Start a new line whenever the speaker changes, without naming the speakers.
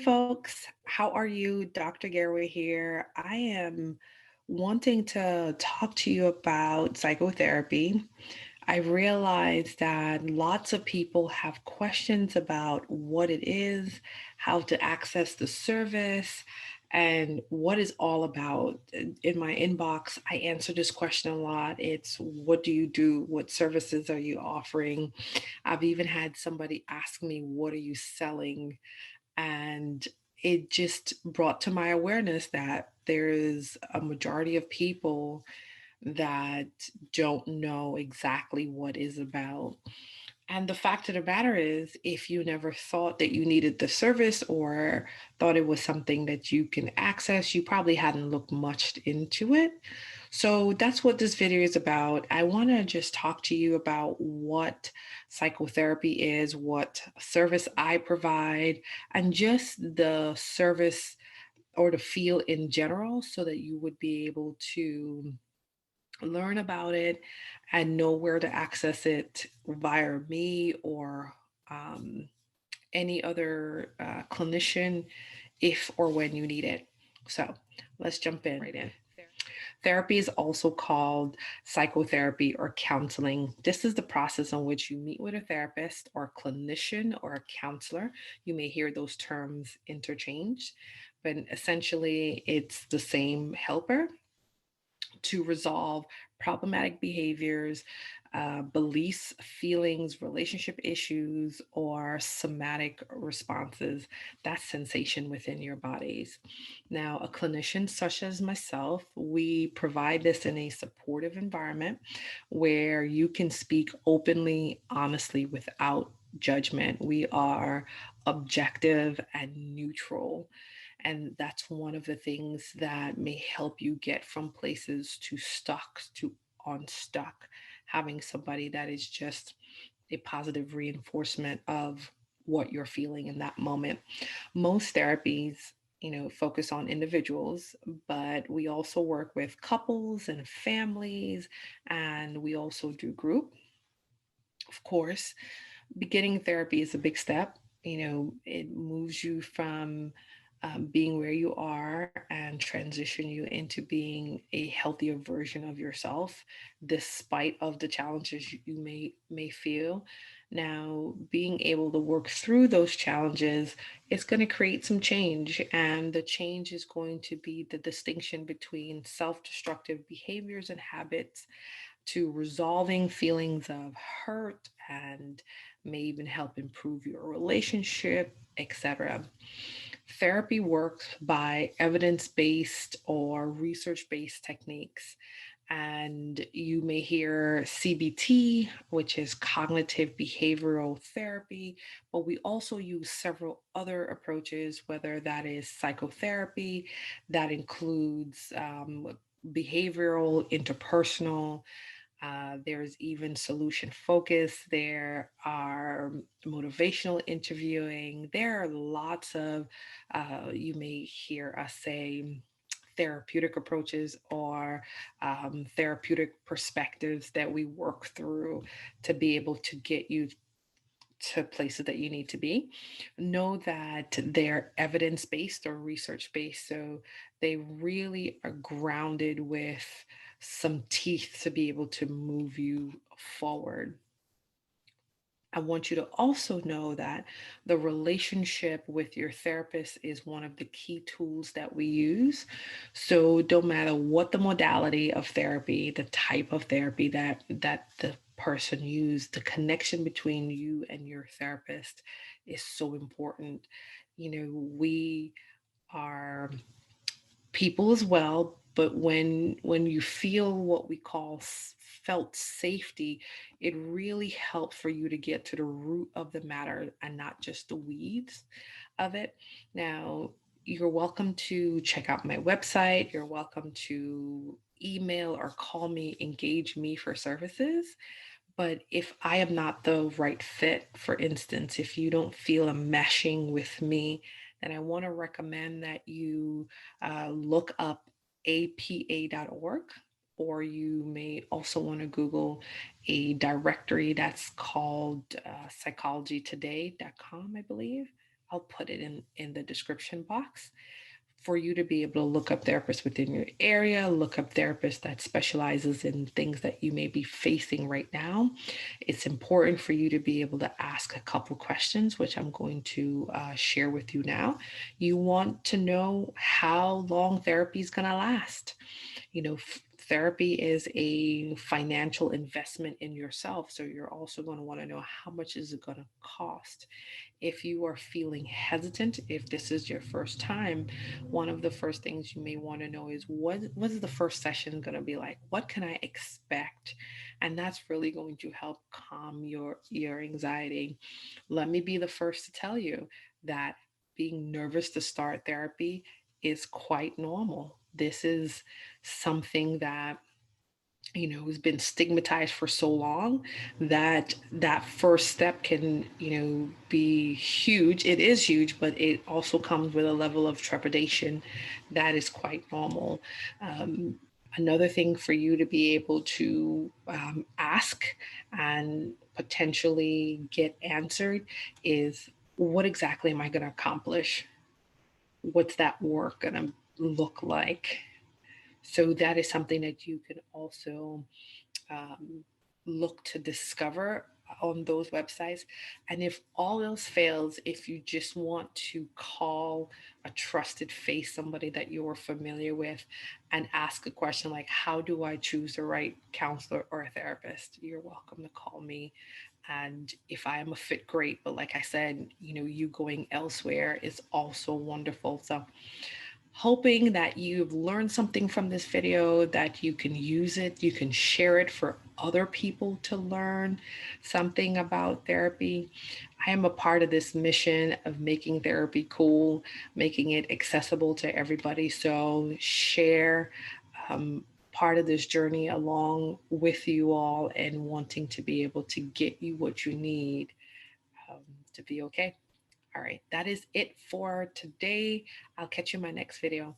Folks, how are you? Dr. Garraway here. I am wanting to talk to you about psychotherapy. I realize that lots of people have questions about what it is, how to access the service, and what it's all about. In my inbox, I answer this question a lot. It's what do you do? What services are you offering? I've even had somebody ask me, what are you selling? And it just brought to my awareness that there is a majority of people that don't know exactly what is about. And the fact of the matter is, if you never thought that you needed the service or thought it was something that you can access, you probably hadn't looked much into it. So that's what this video is about. I want to just talk to you about what psychotherapy is, what service I provide, and just the service or the field in general so that you would be able to learn about it and know where to access it via me or um, any other clinician if or when you need it. So let's jump in right in. Therapy is also called psychotherapy or counseling. This is the process in which you meet with a therapist or a clinician or a counselor. You may hear those terms interchanged, but essentially it's the same helper to resolve problematic behaviors, beliefs, feelings, relationship issues, or somatic responses, that sensation within your bodies. Now, a clinician such as myself, we provide this in a supportive environment where you can speak openly, honestly, without judgment. We are objective and neutral. And that's one of the things that may help you get from places to stuck to unstuck. Having somebody that is just a positive reinforcement of what you're feeling in that moment. Most therapies, focus on individuals, but we also work with couples and families, and we also do group. Of course, beginning therapy is a big step. It moves you from being where you are and transition you into being a healthier version of yourself, despite of the challenges you may feel. Now, being able to work through those challenges is going to create some change, and the change is going to be the distinction between self-destructive behaviors and habits to resolving feelings of hurt and may even help improve your relationship, etc. Therapy works by evidence based or research based techniques. And you may hear CBT, which is cognitive behavioral therapy, but we also use several other approaches, whether that is psychotherapy, that includes behavioral, interpersonal, there's even solution focus. There are motivational interviewing. There are lots of, you may hear us say, therapeutic approaches or therapeutic perspectives that we work through to be able to get you to places that you need to be. Know that they're evidence based or research based. So they really are grounded with some teeth to be able to move you forward. I want you to also know that the relationship with your therapist is one of the key tools that we use. So no matter what the modality of therapy, the type of therapy that the person used, the connection between you and your therapist is so important. We are people as well, but when you feel what we call felt safety, it really helps for you to get to the root of the matter and not just the weeds of it. Now, you're welcome to check out my website. You're welcome to email or call me, engage me for services. But if I am not the right fit, for instance, if you don't feel a meshing with me, then I want to recommend that you look up apa.org, or you may also want to Google a directory that's called psychologytoday.com, I believe. I'll put it in the description box for you to be able to look up therapists within your area, look up therapists that specializes in things that you may be facing right now. It's important for you to be able to ask a couple questions, which I'm going to share with you now. You want to know how long therapy is going to last. Therapy is a financial investment in yourself. So you're also going to want to know how much is it going to cost. If you are feeling hesitant, if this is your first time, one of the first things you may want to know is what is the first session going to be like? What can I expect? And that's really going to help calm your anxiety. Let me be the first to tell you that being nervous to start therapy is quite normal. This is something that has been stigmatized for so long that that first step can be huge. It is huge, but it also comes with a level of trepidation that is quite normal. Another thing for you to be able to ask and potentially get answered is, what exactly am I going to accomplish? What's that work going to look like? So that is something that you can also um, look to discover on those websites. And if all else fails, if you just want to call a trusted face, somebody that you're familiar with, and ask a question like, how do I choose the right counselor or a therapist? You're welcome to call me. And if I am a fit, great. But like I said, you going elsewhere is also wonderful. So hoping that you've learned something from this video, that you can use it, you can share it for other people to learn something about therapy. I am a part of this mission of making therapy cool, making it accessible to everybody. So share part of this journey along with you all, and wanting to be able to get you what you need um, to be okay. All right, that is it for today. I'll catch you in my next video.